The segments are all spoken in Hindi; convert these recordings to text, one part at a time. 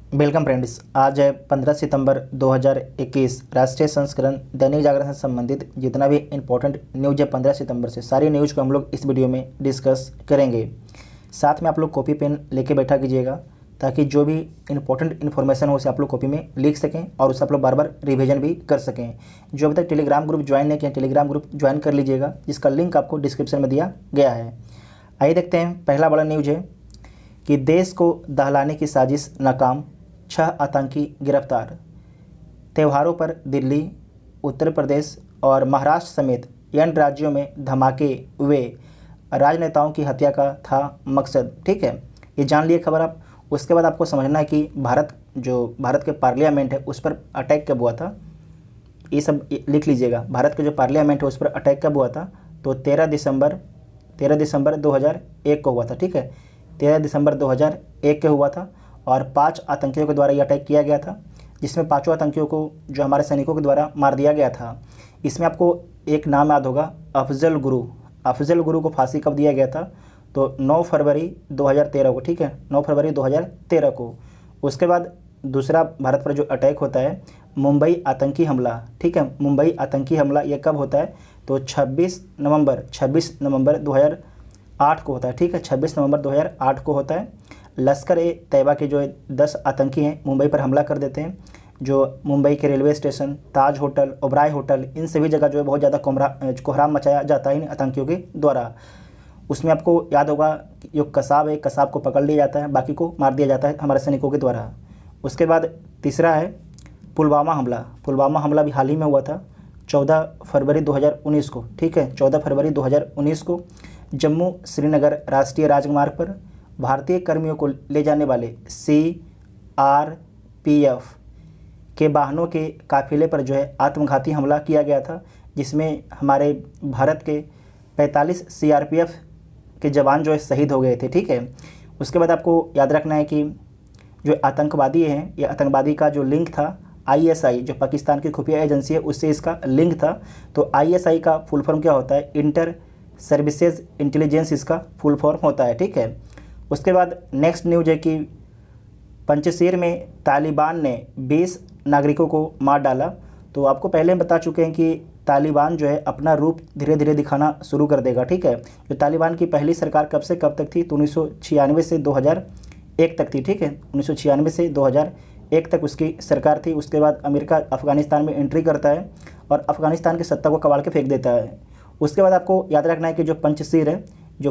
Welcome friends. आज है 15 सितंबर 2021। राष्ट्रीय संस्करण दैनिक जागरण से संबंधित जितना भी इम्पोर्टेंट न्यूज़ है 15 सितंबर से सारी न्यूज़ को हम लोग इस वीडियो में डिस्कस करेंगे। साथ में आप लोग कॉपी पेन लेके बैठा कीजिएगा ताकि जो भी इम्पोर्टेंट इन्फॉर्मेशन हो उसे आप लोग कॉपी में लिख सकें और उसे आप लोग बार बार रिविजन भी कर सकें। जो अभी तक टेलीग्राम ग्रुप ज्वाइन नहीं किया, टेलीग्राम ग्रुप ज्वाइन कर लीजिएगा, जिसका लिंक आपको डिस्क्रिप्शन में दिया गया है। आइए देखते हैं, पहला बड़ा न्यूज़ है कि देश को दहलाने की साजिश नाकाम, 6 आतंकी गिरफ्तार। त्योहारों पर दिल्ली, उत्तर प्रदेश और महाराष्ट्र समेत अन्य राज्यों में धमाके हुए, राजनेताओं की हत्या का था मकसद। ठीक है, ये जान लिए खबर आप। उसके बाद आपको समझना है कि भारत के पार्लियामेंट है उस पर अटैक कब हुआ था, ये सब लिख लीजिएगा। भारत के जो पार्लियामेंट है उस पर अटैक कब हुआ था, तो 13 दिसंबर 2001 को हुआ था। ठीक है, 13 दिसंबर 2001 को हुआ था और 5 आतंकियों के द्वारा ये अटैक किया गया था, जिसमें 5 आतंकियों को जो हमारे सैनिकों के द्वारा मार दिया गया था। इसमें आपको एक नाम याद होगा, अफजल गुरु। अफजल गुरु को फांसी कब दिया गया था, तो 9 फरवरी 2013 को। ठीक है, 9 फरवरी 2013 को। उसके बाद दूसरा भारत पर जो अटैक होता है, मुंबई आतंकी हमला। ठीक है, मुंबई आतंकी हमला ये कब होता है, तो 26 नवंबर 2008 को होता है। ठीक है, 26 नवंबर 2008 को होता है। लश्कर ए तैयबा के जो 10 आतंकी हैं मुंबई पर हमला कर देते हैं। जो मुंबई के रेलवे स्टेशन, ताज होटल, ओबराय होटल, इन सभी जगह जो है बहुत ज़्यादा कोहराम मचाया जाता है इन आतंकियों के द्वारा। उसमें आपको याद होगा जो कसाब है, कसाब को पकड़ लिया जाता है, बाकी को मार दिया जाता है हमारे सैनिकों के द्वारा। उसके बाद तीसरा है पुलवामा हमला। पुलवामा हमला भी हाल ही में हुआ था, 14 फरवरी 2019 को। ठीक है, 14 फरवरी 2019 को जम्मू श्रीनगर राष्ट्रीय राजमार्ग पर भारतीय कर्मियों को ले जाने वाले CRPF के वाहनों के काफिले पर जो है आत्मघाती हमला किया गया था, जिसमें हमारे भारत के 45 CRPF के जवान जो है शहीद हो गए थे। ठीक है, उसके बाद आपको याद रखना है कि जो आतंकवादी हैं, ये आतंकवादी का जो लिंक था ISI, जो पाकिस्तान की खुफिया एजेंसी है, उससे इसका लिंक था। तो ISI का फुल फॉर्म क्या होता है, इंटर सर्विसेज इंटेलिजेंस इसका फुल फॉर्म होता है। ठीक है, उसके बाद नेक्स्ट न्यूज़ है कि पंजशीर में तालिबान ने 20 नागरिकों को मार डाला। तो आपको पहले हम बता चुके हैं कि तालिबान जो है अपना रूप धीरे धीरे दिखाना शुरू कर देगा। ठीक है, जो तालिबान की पहली सरकार कब से कब तक थी, तो 1996 से 2001 तक थी। ठीक है, 1996 से 2001 तक उसकी सरकार थी। उसके बाद अमेरिका अफ़गानिस्तान में एंट्री करता है और अफ़गानिस्तान की सत्ता को कबाड़ के फेंक देता है। उसके बाद आपको याद रखना है कि जो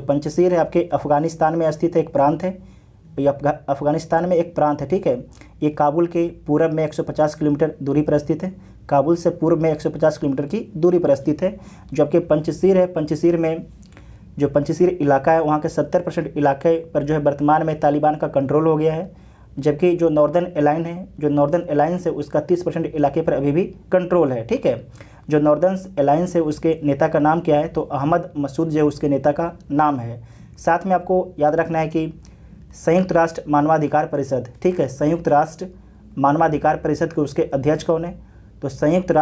पंजशीर है आपके अफ़गानिस्तान में स्थित एक प्रांत है। ये अफ़गानिस्तान में एक प्रांत है। ठीक है, ये काबुल के पूरब में 150 किलोमीटर दूरी पर स्थित है। काबुल से पूर्व में 150 किलोमीटर की दूरी पर स्थित है। जो आपके पंजशीर है, पंजशीर में जो पंजशीर इलाका है वहाँ के 70% इलाके पर जो है वर्तमान में तालिबान का कंट्रोल हो गया है। जबकि जो नॉर्दर्न अलायंस है उसका 30% इलाके पर अभी भी कंट्रोल है। ठीक है, जो नॉर्दर्न अलायंस है उसके नेता का नाम क्या है, तो अहमद मसूद जो है उसके नेता का नाम है। साथ में आपको याद रखना है कि संयुक्त राष्ट्र मानवाधिकार परिषद, ठीक है, संयुक्त राष्ट्र मानवाधिकार परिषद के उसके अध्यक्ष कौन है, तो संयुक्त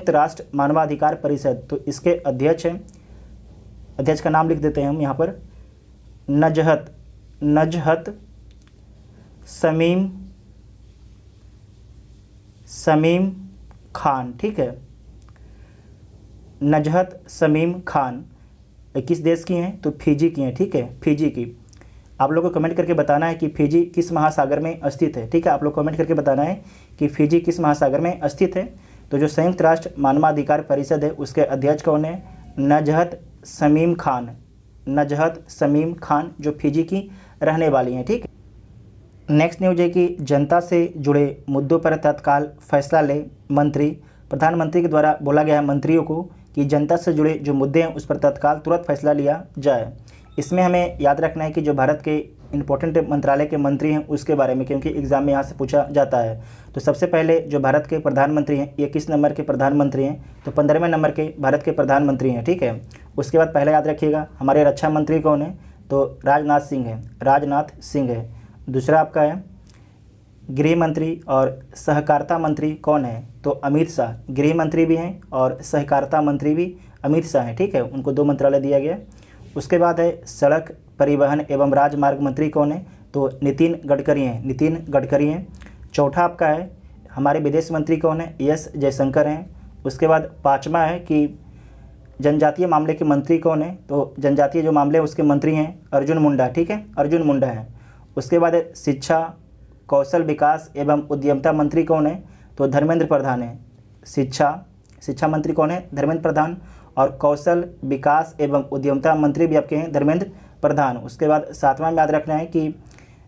राष्ट्र मानवाधिकार परिषद, तो इसके अध्यक्ष हैं, अध्यक्ष का नाम लिख देते हैं हम यहाँ पर, नजहत शमीम खान। ठीक है, नजहत शमीम खान किस देश की हैं, तो फिजी की हैं। ठीक है, फिजी की। आप लोगों को कमेंट करके बताना है कि फिजी किस महासागर में स्थित है। ठीक है, आप लोग कमेंट करके बताना है कि फिजी किस महासागर में स्थित है। तो जो संयुक्त राष्ट्र मानवाधिकार परिषद है उसके अध्यक्ष कौन है, नजहत शमीम खान, जो फिजी की रहने वाली हैं। ठीक है, नेक्स्ट न्यूज है कि जनता से जुड़े मुद्दों पर तत्काल फैसला ले मंत्री। प्रधानमंत्री के द्वारा बोला गया है मंत्रियों को कि जनता से जुड़े जो मुद्दे हैं उस पर तत्काल तुरंत फैसला लिया जाए। इसमें हमें याद रखना है कि जो भारत के इंपॉर्टेंट मंत्रालय के मंत्री हैं उसके बारे में, क्योंकि एग्जाम में यहाँ से पूछा जाता है। तो सबसे पहले जो भारत के प्रधानमंत्री हैं, ये किस नंबर के प्रधानमंत्री हैं, तो 15वें नंबर के भारत के प्रधानमंत्री हैं। ठीक है, उसके बाद पहले याद रखिएगा हमारे रक्षा मंत्री कौन है, तो राजनाथ सिंह है। दूसरा आपका है गृह मंत्री और सहकारिता मंत्री कौन है, तो अमित शाह। गृह मंत्री भी हैं और सहकारिता मंत्री भी अमित शाह हैं। ठीक है, उनको 2 मंत्रालय दिया गया। उसके बाद है सड़क परिवहन एवं राजमार्ग मंत्री कौन है, तो नितिन गडकरी हैं। चौथा आपका है हमारे विदेश मंत्री कौन है, एस जयशंकर हैं। उसके बाद पाँचवा है कि जनजातीय मामले के मंत्री कौन है, तो जनजातीय जो मामले हैं उसके मंत्री हैं अर्जुन मुंडा, ठीक है, अर्जुन मुंडा है। उसके बाद शिक्षा, कौशल विकास एवं उद्यमिता मंत्री कौन है, तो धर्मेंद्र प्रधान है। शिक्षा मंत्री कौन है, धर्मेंद्र प्रधान। और कौशल विकास एवं उद्यमिता मंत्री भी आपके हैं धर्मेंद्र प्रधान। उसके बाद सातवां में याद रखना है कि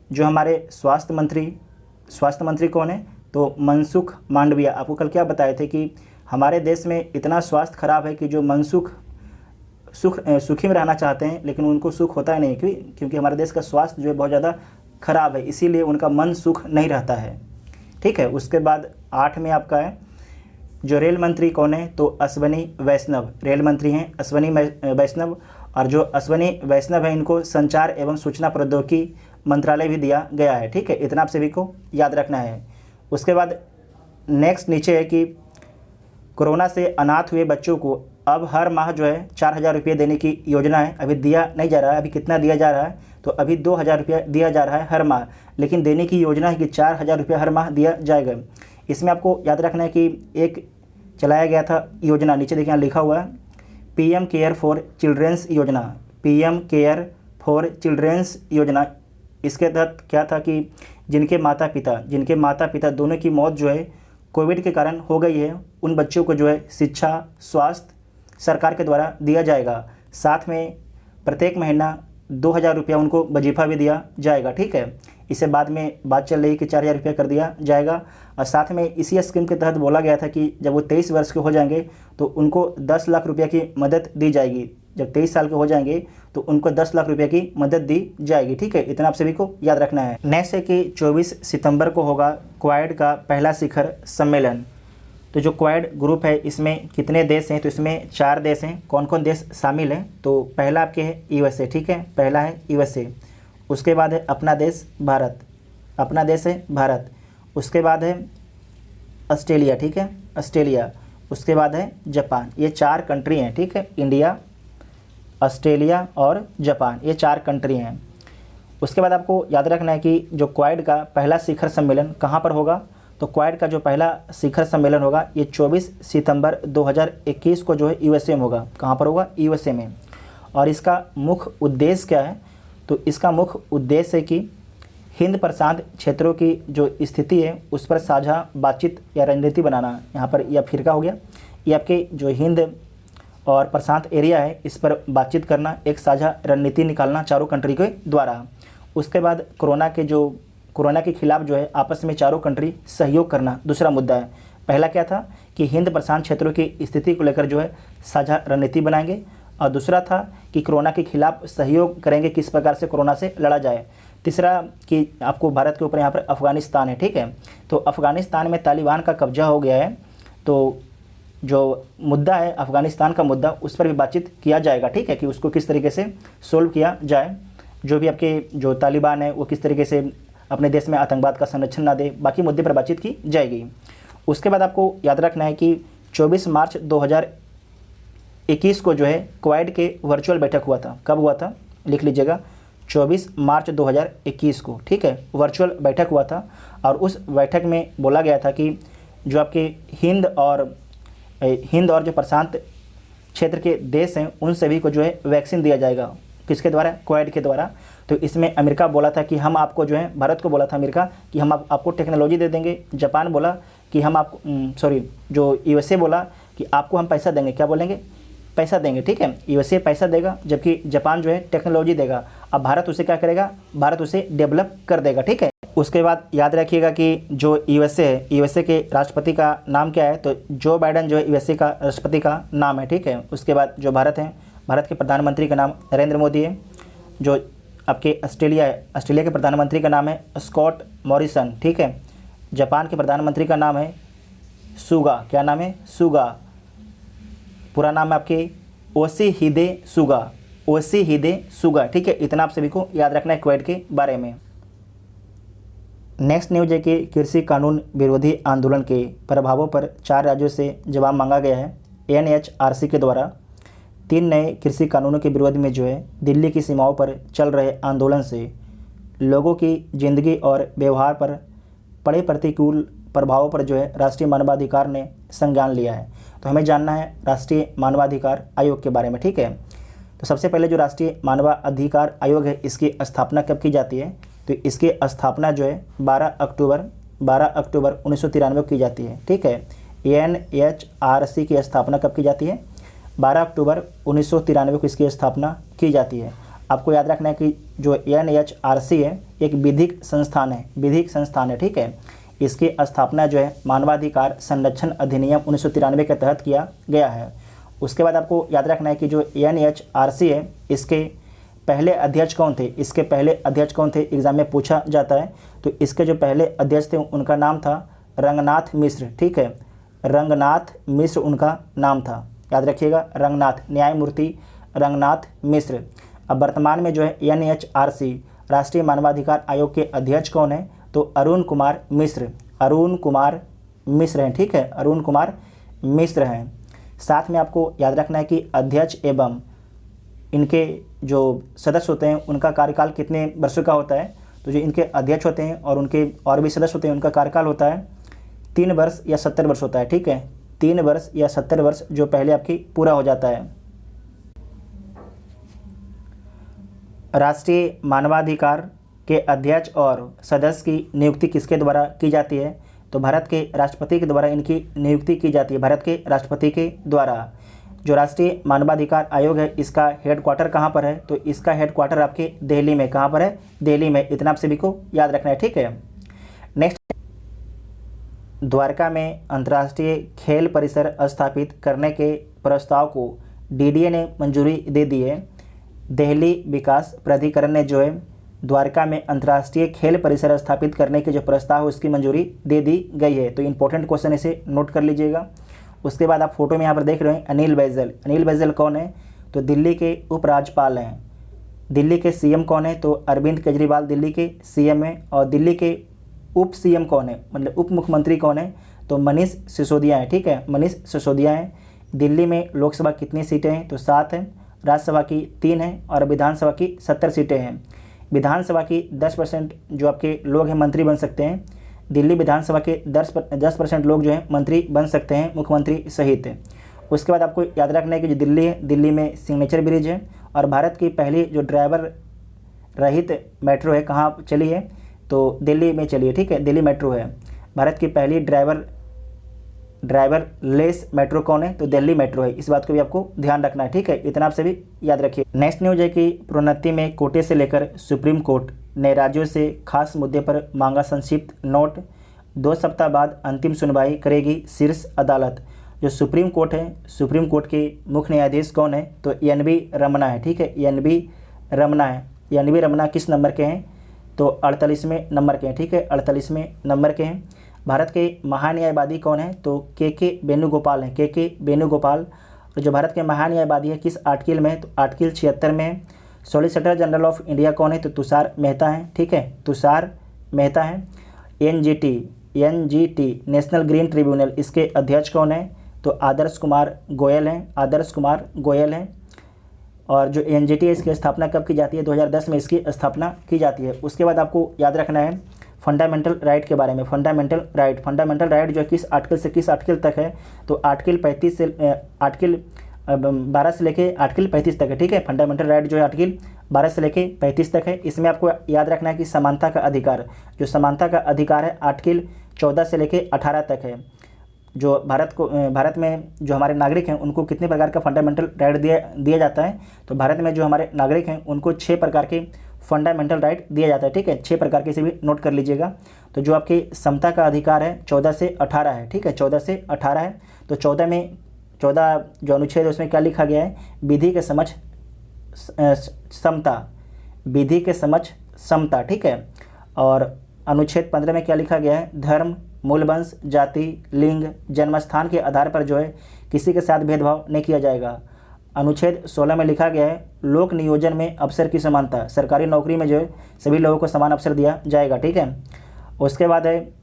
जो हमारे स्वास्थ्य मंत्री कौन है, तो मनसुख मांडविया। आपको कल क्या बताए थे कि हमारे देश में इतना स्वास्थ्य खराब है कि जो सुखी में रहना चाहते हैं लेकिन उनको सुख होता ही नहीं, क्योंकि हमारे देश का स्वास्थ्य जो है बहुत ज़्यादा खराब है, इसीलिए उनका मन सुख नहीं रहता है, ठीक है। उसके बाद 8 में आपका है जो रेल मंत्री कौन है, तो अश्वनी वैष्णव रेल मंत्री हैं, अश्वनी वैष्णव। और जो अश्वनी वैष्णव है इनको संचार एवं सूचना प्रौद्योगिकी मंत्रालय भी दिया गया है, ठीक है। इतना आप सभी को याद रखना है। उसके बाद नेक्स्ट नीचे है कि कोरोना से अनाथ हुए बच्चों को अब हर माह जो है 4,000 रुपये देने की योजना है। अभी दिया नहीं जा रहा है, अभी कितना दिया जा रहा है, तो अभी 2,000 रुपया दिया जा रहा है हर माह, लेकिन देने की योजना है कि 4,000 रुपया हर माह दिया जाएगा। इसमें आपको याद रखना है कि एक चलाया गया था योजना, नीचे देखिए यहाँ लिखा हुआ है PM केयर फॉर चिल्ड्रेंस योजना, PM केयर फॉर चिल्ड्रेंस योजना। इसके तहत क्या था कि जिनके माता पिता दोनों की मौत जो है कोविड के कारण हो गई है, उन बच्चों को जो है शिक्षा, स्वास्थ्य सरकार के द्वारा दिया जाएगा। साथ में प्रत्येक महीना 2,000 रुपया उनको वजीफ़ा भी दिया जाएगा, ठीक है। इसे बाद में बात चल रही कि 4,000 रुपया कर दिया जाएगा। और साथ में इसी स्कीम के तहत बोला गया था कि जब वो 23 वर्ष के हो जाएंगे तो उनको 10 लाख रुपया की मदद दी जाएगी। जब 23 साल के हो जाएंगे तो उनको 10 लाख रुपये की मदद दी जाएगी, ठीक है। इतना आप सभी को याद रखना है। नेक्स्ट है कि 24 सितंबर को होगा क्वाड का पहला शिखर सम्मेलन। तो जो क्वाड ग्रुप है इसमें कितने देश हैं, तो इसमें 4 देश हैं। कौन कौन देश शामिल हैं, तो पहला आपके है USA, ठीक है, पहला है USA। उसके बाद है अपना देश भारत, उसके बाद है ऑस्ट्रेलिया, ठीक है, ऑस्ट्रेलिया। उसके बाद है जापान। ये 4 कंट्री हैं, ठीक है, इंडिया, ऑस्ट्रेलिया और जापान, ये 4 कंट्री हैं। उसके बाद आपको याद रखना है कि जो क्वाड का पहला शिखर सम्मेलन कहाँ पर होगा, तो क्वाड का जो पहला शिखर सम्मेलन होगा ये 24 सितंबर 2021 को जो है USA में होगा। कहाँ पर होगा, USA में। और इसका मुख्य उद्देश्य क्या है, तो इसका मुख्य उद्देश्य है कि हिंद प्रशांत क्षेत्रों की जो स्थिति है उस पर साझा बातचीत या रणनीति बनाना। यहाँ पर यह फिरका हो गया, ये आपके जो हिंद और प्रशांत एरिया है इस पर बातचीत करना, एक साझा रणनीति निकालना चारों कंट्री के द्वारा। उसके बाद कोरोना के खिलाफ जो है आपस में चारों कंट्री सहयोग करना दूसरा मुद्दा है। पहला क्या था कि हिंद प्रशांत क्षेत्रों की स्थिति को लेकर जो है साझा रणनीति बनाएंगे, और दूसरा था कि कोरोना के खिलाफ सहयोग करेंगे, किस प्रकार से कोरोना से लड़ा जाए। तीसरा कि आपको भारत के ऊपर यहाँ पर अफ़गानिस्तान है, ठीक है, तो अफ़गानिस्तान में तालिबान का कब्जा हो गया है, तो जो मुद्दा है अफ़गानिस्तान का मुद्दा उस पर भी बातचीत किया जाएगा, ठीक है, कि उसको किस तरीके से सोल्व किया जाए। जो भी आपके जो तालिबान है वो किस तरीके से अपने देश में आतंकवाद का संरक्षण ना दे, बाकी मुद्दे पर बातचीत की जाएगी। उसके बाद आपको याद रखना है कि 24 मार्च 2021 को जो है क्वाड के वर्चुअल बैठक हुआ था। कब हुआ था, लिख लीजिएगा, 24 मार्च 2021 को, ठीक है, वर्चुअल बैठक हुआ था। और उस बैठक में बोला गया था कि जो आपके हिंद और जो प्रशांत क्षेत्र के देश हैं उन सभी को जो है वैक्सीन दिया जाएगा। किसके द्वारा, क्वाड के द्वारा। तो इसमें अमेरिका बोला था कि हम आपको जो है, भारत को बोला था अमेरिका कि हम आपको टेक्नोलॉजी दे देंगे। जापान बोला कि हम आपको जो USA बोला कि आपको हम पैसा देंगे। क्या बोलेंगे, पैसा देंगे, ठीक है। USA पैसा देगा जबकि जापान जो है टेक्नोलॉजी देगा। अब भारत उसे क्या करेगा, भारत उसे डेवलप कर देगा, ठीक है। उसके बाद याद रखिएगा कि जो USA है, USA के राष्ट्रपति का नाम क्या है, तो जो बाइडेन जो है USA का राष्ट्रपति का नाम है, ठीक है। उसके बाद जो भारत है, भारत के प्रधानमंत्री का नाम नरेंद्र मोदी है। जो आपके ऑस्ट्रेलिया है, ऑस्ट्रेलिया के प्रधानमंत्री का नाम है स्कॉट मॉरिसन, ठीक है। जापान के प्रधानमंत्री का नाम है सुगा। क्या नाम है, सुगा। पूरा नाम है आपके ओशिहिदे सुगा, ठीक है। इतना आप सभी को याद रखना है क्वाड के बारे में। नेक्स्ट न्यूज है कि कृषि कानून विरोधी आंदोलन के प्रभावों पर 4 राज्यों से जवाब मांगा गया है। NHRC के द्वारा 3 नए कृषि कानूनों के विरोध में जो है दिल्ली की सीमाओं पर चल रहे आंदोलन से लोगों की ज़िंदगी और व्यवहार पर पड़े प्रतिकूल प्रभावों पर जो है राष्ट्रीय मानवाधिकार ने संज्ञान लिया है। तो हमें जानना है राष्ट्रीय मानवाधिकार आयोग के बारे में, ठीक है। तो सबसे पहले जो राष्ट्रीय मानवाधिकार आयोग है इसकी स्थापना कब की जाती है, तो इसकी स्थापना जो है 12 अक्टूबर 1993 को की जाती है, ठीक है। NHRC की स्थापना कब की जाती है, 12 अक्टूबर 1993 को इसकी स्थापना की जाती है। आपको याद रखना है कि जो NHRC है एक विधिक संस्थान है, ठीक है। इसकी स्थापना जो है मानवाधिकार संरक्षण अधिनियम 1993 के तहत किया गया है। उसके बाद आपको याद रखना है कि जो NHRC है इसके पहले अध्यक्ष कौन थे, एग्जाम में पूछा जाता है। तो इसके जो पहले अध्यक्ष थे उनका नाम था रंगनाथ मिश्र, ठीक है। रंगनाथ मिश्र उनका नाम था, याद रखिएगा, न्यायमूर्ति रंगनाथ मिश्र। अब वर्तमान में जो है NHRC राष्ट्रीय मानवाधिकार आयोग के अध्यक्ष कौन है, तो अरुण कुमार मिश्र हैं, ठीक है, अरुण कुमार मिश्र हैं। साथ में आपको याद रखना है कि अध्यक्ष एवं इनके जो सदस्य होते हैं उनका कार्यकाल कितने वर्षों का होता है, तो जो इनके अध्यक्ष होते हैं और उनके और भी सदस्य होते हैं उनका कार्यकाल होता है 3 वर्ष या 70 वर्ष होता है, ठीक है। 3 वर्ष या 70 वर्ष जो पहले आपकी पूरा हो जाता है। राष्ट्रीय मानवाधिकार के अध्यक्ष और सदस्य की नियुक्ति किसके द्वारा की जाती है, तो भारत के राष्ट्रपति के द्वारा इनकी नियुक्ति की जाती है, भारत के राष्ट्रपति के द्वारा। जो राष्ट्रीय मानवाधिकार आयोग है इसका हेडक्वार्टर कहाँ पर है, तो इसका हेडक्वार्टर आपके दिल्ली में, कहाँ पर है, दिल्ली में। इतना आप सभी को याद रखना है, ठीक है। नेक्स्ट, द्वारका में अंतर्राष्ट्रीय खेल परिसर स्थापित करने के प्रस्ताव को DDA ने मंजूरी दे दी है। दिल्ली विकास प्राधिकरण ने जो है द्वारका में अंतर्राष्ट्रीय खेल परिसर स्थापित करने के जो प्रस्ताव है उसकी मंजूरी दे दी गई है। तो इंपॉर्टेंट क्वेश्चन इसे नोट कर लीजिएगा। उसके बाद आप फोटो में यहाँ पर देख रहे हैं अनिल बैजल कौन है, तो दिल्ली के उपराज्यपाल हैं। दिल्ली के CM कौन है, तो अरविंद केजरीवाल दिल्ली के CM हैं। और दिल्ली के उप CM कौन है, मतलब उप मुख्यमंत्री कौन है, तो मनीष सिसोदिया हैं, ठीक है, मनीष सिसोदिया हैं। दिल्ली में लोकसभा कितनी सीटें हैं, तो 7 हैं, राज्यसभा की 3 हैं और विधानसभा की 70 सीटें हैं। विधानसभा की 10% जो आपके लोग हैं मंत्री बन सकते हैं। दिल्ली विधानसभा के 10% लोग जो हैं मंत्री बन सकते हैं, मुख्यमंत्री सहित। उसके बाद आपको याद रखना है कि जो दिल्ली है, दिल्ली में सिग्नेचर ब्रिज है और भारत की पहली जो ड्राइवर रहित मेट्रो है कहाँ चली है, तो दिल्ली में चली है, ठीक है, दिल्ली मेट्रो है। भारत की पहली ड्राइवर लेस मेट्रो कौन है, तो दिल्ली मेट्रो है। इस बात को भी आपको ध्यान रखना है, ठीक है, इतना आप सभी याद रखिए। नेक्स्ट न्यूज है कि प्रोन्नति में कोटे से लेकर सुप्रीम कोर्ट ने राज्यों से खास मुद्दे पर मांगा संक्षिप्त नोट। 2 सप्ताह बाद अंतिम सुनवाई करेगी शीर्ष अदालत। जो सुप्रीम कोर्ट है, सुप्रीम कोर्ट के मुख्य न्यायाधीश कौन है, तो NV रमना है, ठीक है, NV रमना है। NV रमना किस नंबर के हैं, तो 48वें नंबर के हैं, ठीक है, 48वें नंबर के हैं। भारत के महान्यायवादी कौन है, तो KK वेणुगोपाल हैं, KK वेणुगोपाल। और जो भारत के महान्यायवादी है किस आर्टिकल में है, तो आर्टिकल 76 में है। सॉलिसिटर जनरल ऑफ इंडिया कौन है, तो तुषार मेहता हैं, ठीक है, तुषार मेहता हैं। NGT नेशनल ग्रीन ट्रिब्यूनल, इसके अध्यक्ष कौन है, तो आदर्श कुमार गोयल हैं। और जो NGT है इसकी स्थापना कब की जाती है, 2010 में इसकी स्थापना की जाती है। उसके बाद आपको याद रखना है फंडामेंटल राइट के बारे में। फंडामेंटल राइट जो है किस आर्टिकल से किस आर्टिकल तक है, तो आर्टिकल 12 से लेके आर्टिकल 35 तक है, ठीक है। फंडामेंटल राइट जो है आर्टिकल 12 से लेके 35 तक है। इसमें आपको याद रखना है कि समानता का अधिकार, जो समानता का अधिकार है आर्टिकल 14 से लेके 18 तक है। जो भारत में जो हमारे नागरिक हैं उनको कितने प्रकार का फंडामेंटल राइट दिया जाता है, तो भारत में जो हमारे नागरिक हैं उनको 6 प्रकार के फंडामेंटल राइट दिया जाता है, ठीक है, 6 प्रकार के, से भी नोट कर लीजिएगा। तो जो आपकी समता का अधिकार है 14 से 18 है, ठीक है, 14 से 18 है। तो 14 जो अनुच्छेद है उसमें क्या लिखा गया है, विधि के समक्ष समता, ठीक है। और अनुच्छेद 15 में क्या लिखा गया है, धर्म, मूलवंश, जाति, लिंग, जन्मस्थान के आधार पर जो है किसी के साथ भेदभाव नहीं किया जाएगा। अनुच्छेद 16 में लिखा गया है लोक नियोजन में अवसर की समानता, सरकारी नौकरी में जो है सभी लोगों को समान अवसर दिया जाएगा, ठीक है। उसके बाद है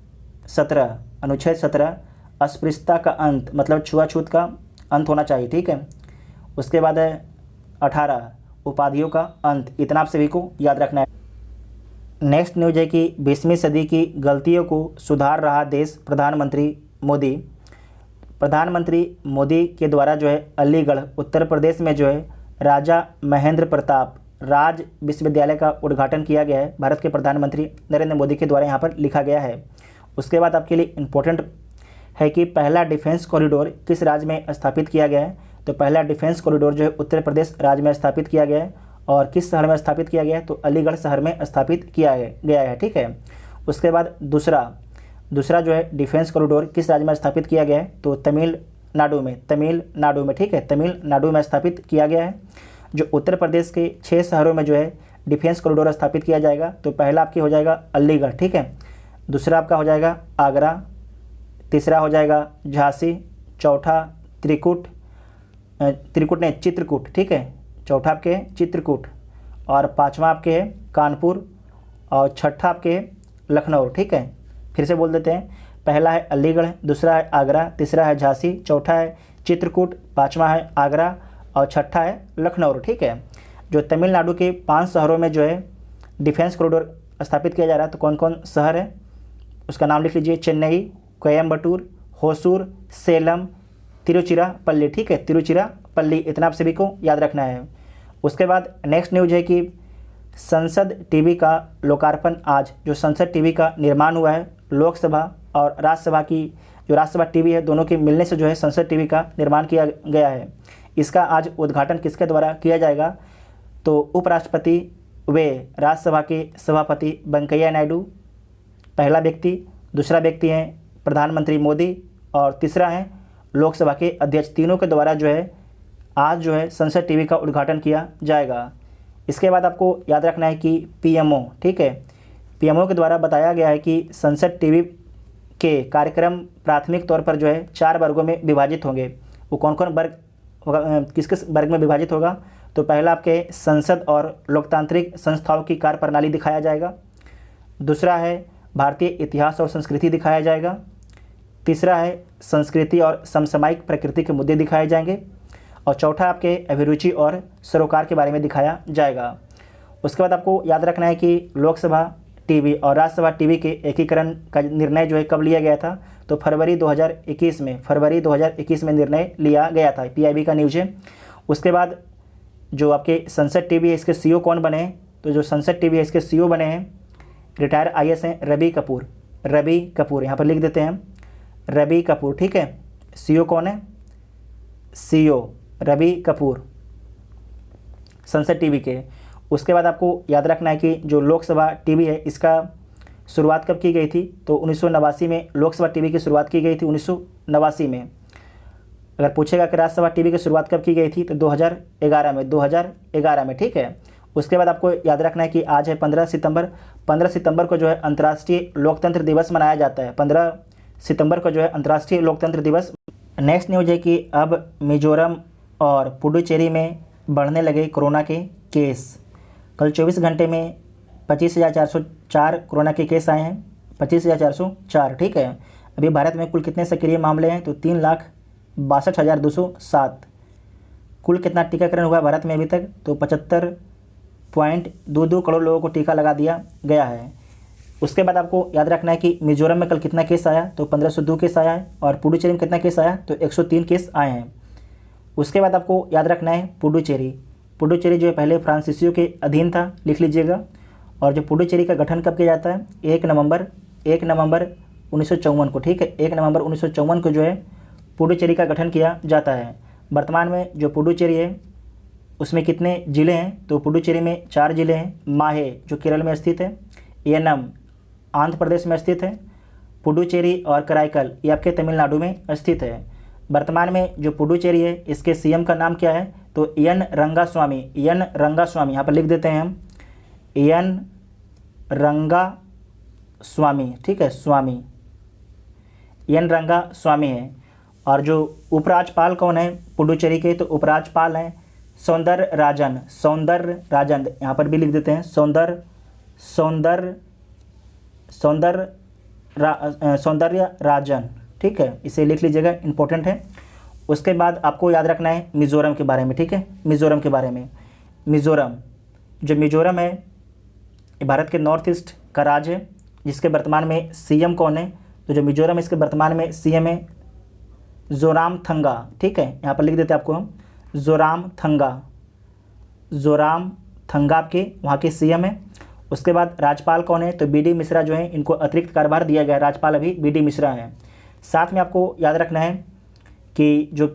17, अनुच्छेद 17 अस्पृश्यता का अंत, मतलब छुआछूत का अंत होना चाहिए, ठीक है। उसके बाद है 18 उपाधियों का अंत। इतना आप सभी को याद रखना है। नेक्स्ट न्यूज है कि 20वीं सदी की गलतियों को सुधार रहा देश, प्रधानमंत्री मोदी। प्रधानमंत्री मोदी के द्वारा जो है अलीगढ़ उत्तर प्रदेश में जो है राजा महेंद्र प्रताप राज विश्वविद्यालय का उद्घाटन किया गया है। भारत के प्रधानमंत्री नरेंद्र मोदी के द्वारा यहाँ पर लिखा गया है। उसके बाद आपके लिए इम्पोर्टेंट है कि पहला डिफेंस कॉरिडोर किस राज्य में स्थापित किया गया है। तो पहला डिफेंस कॉरिडोर जो है उत्तर प्रदेश राज्य में स्थापित किया गया है। और किस शहर में स्थापित किया गया है, तो अलीगढ़ शहर में स्थापित किया गया है। ठीक है। उसके बाद दूसरा जो है डिफेंस कॉरिडोर किस राज्य में स्थापित किया गया है, तो तमिलनाडु में। ठीक है, तमिलनाडु में स्थापित किया गया है। जो उत्तर प्रदेश के 6 शहरों में जो है डिफेंस कॉरिडोर स्थापित किया जाएगा। तो पहला आपकी हो जाएगा अलीगढ़। ठीक है, दूसरा आपका हो जाएगा आगरा, तीसरा हो जाएगा झांसी, चौथा चित्रकूट। ठीक है, चौथा आपके चित्रकूट, और पांचवा आपके है कानपुर, और छठा आपके है लखनऊ। ठीक है, फिर से बोल देते हैं, पहला है अलीगढ़, दूसरा है आगरा, तीसरा है झांसी, चौथा है चित्रकूट, पांचवा है आगरा और छठा है लखनऊ। ठीक है, जो तमिलनाडु के 5 शहरों में जो है डिफेंस कॉरिडोर स्थापित किया जा रहा है, तो कौन कौन शहर है उसका नाम लिख लीजिए। चेन्नई, कोयम्बटूर, होसूर, सेलम, तिरुचिरापल्ली। ठीक है, तिरुचिरापल्ली, इतना आप सभी को याद रखना है। उसके बाद नेक्स्ट न्यूज है कि संसद टीवी का लोकार्पण आज। जो संसद टीवी का निर्माण हुआ है, लोकसभा और राज्यसभा की जो राज्यसभा टीवी है दोनों के मिलने से जो है संसद टीवी का निर्माण किया गया है। इसका आज उद्घाटन किसके द्वारा किया जाएगा, तो उपराष्ट्रपति व राज्यसभा के सभापति वेंकैया नायडू पहला व्यक्ति, दूसरा व्यक्ति हैं प्रधानमंत्री मोदी, और तीसरा है लोकसभा के अध्यक्ष। तीनों के द्वारा जो है आज जो है संसद टीवी का उद्घाटन किया जाएगा। इसके बाद आपको याद रखना है कि पीएमओ। ठीक है, पीएमओ के द्वारा बताया गया है कि संसद टीवी के कार्यक्रम प्राथमिक तौर पर जो है 4 वर्गों में विभाजित होंगे। वो कौन कौन वर्ग होगा, किस किस वर्ग में विभाजित होगा, तो पहला आपके संसद और लोकतांत्रिक संस्थाओं की कार्यप्रणाली दिखाया जाएगा। दूसरा है भारतीय इतिहास और संस्कृति दिखाया जाएगा। तीसरा है संस्कृति और समसामयिक प्रकृति के मुद्दे दिखाए जाएंगे। और चौथा आपके अभिरुचि और सरोकार के बारे में दिखाया जाएगा। उसके बाद आपको याद रखना है कि लोकसभा टीवी और राज्यसभा टीवी के एकीकरण का निर्णय जो है कब लिया गया था, तो फरवरी 2021 में निर्णय लिया गया था। पीआईबी का न्यूज़ है। उसके बाद जो आपके संसद टीवी है इसके सीईओ कौन बने हैं, तो जो संसद टीवी है इसके सीईओ बने हैं रिटायर आईएएस हैं रवि कपूर, यहाँ पर लिख देते हैं रवि कपूर। ठीक है, सीईओ कौन है, सीईओ रवि कपूर संसद टीवी के। उसके बाद आपको याद रखना है कि जो लोकसभा टीवी है इसका शुरुआत कब की गई थी, तो 1989 में लोकसभा टीवी की शुरुआत की गई थी 1989 में। अगर पूछेगा कि राज्यसभा टीवी की शुरुआत कब की गई थी, तो 2011 में। ठीक है, उसके बाद आपको याद रखना है कि आज है 15 सितंबर को जो है अंतर्राष्ट्रीय लोकतंत्र दिवस मनाया जाता है। 15 सितंबर को जो है अंतर्राष्ट्रीय लोकतंत्र दिवस। नेक्स्ट न्यूज है कि अब मिजोरम और पुडुचेरी में बढ़ने लगे कोरोना के केस। कल 24 घंटे में 25,404 कोरोना के केस आए हैं, 25,404। ठीक है, अभी भारत में कुल कितने सक्रिय मामले हैं, तो 3,62,207। कुल कितना टीकाकरण हुआ भारत में अभी तक, तो 75.22 करोड़ लोगों को टीका लगा दिया गया है। उसके बाद आपको याद रखना है कि मिजोरम में कल कितना केस आया, तो 1502 केस आया है, और पुडुचेरी में कितना केस आया, तो 103 केस आए हैं। उसके बाद आपको याद रखना है पुडुचेरी जो है पहले फ्रांसीसियों के अधीन था, लिख लीजिएगा। और जो पुडुचेरी का गठन कब किया जाता है, 1 नवंबर 1954 को। ठीक है, 1 नवंबर 1954 को जो है पुडुचेरी का गठन किया जाता है। वर्तमान में जो पुडुचेरी है उसमें कितने ज़िले हैं, तो पुडुचेरी में 4 ज़िले हैं। माहे जो केरल में स्थित है, एनम आंध्र प्रदेश में स्थित है, पुडुचेरी और कराईकल ये आपके तमिलनाडु में स्थित है। वर्तमान में जो पुडुचेरी है इसके सीएम का नाम क्या है, तो एन रंगास्वामी। यहाँ पर लिख देते हैं हम एन रंगास्वामी। ठीक है, स्वामी एन रंगास्वामी है। और जो उपराज्यपाल कौन है पुडुचेरी के, तो उपराज्यपाल हैं सौंदरराजन। यहाँ पर भी लिख देते हैं सौंदर्यराजन। ठीक है, इसे लिख लीजिएगा, इंपॉर्टेंट है। उसके बाद आपको याद रखना है मिज़ोरम के बारे में। ठीक है, मिज़ोरम के बारे में, मिज़ोरम है ये भारत के नॉर्थ ईस्ट का राज्य है, जिसके वर्तमान में सीएम कौन है? तो जो मिजोरम इसके वर्तमान में सीएम है जोरामथंगा। ठीक है, यहाँ पर लिख देते हैं आपको हम, जोरामथंगा। जोरामथंगा आपके वहाँ के सीएम है। उसके बाद राज्यपाल कौन है? तो बीडी मिश्रा जो है, इनको अतिरिक्त कार्यभार दिया गया है, राज्यपाल अभी बीडी मिश्रा हैं। साथ में आपको याद रखना है कि जो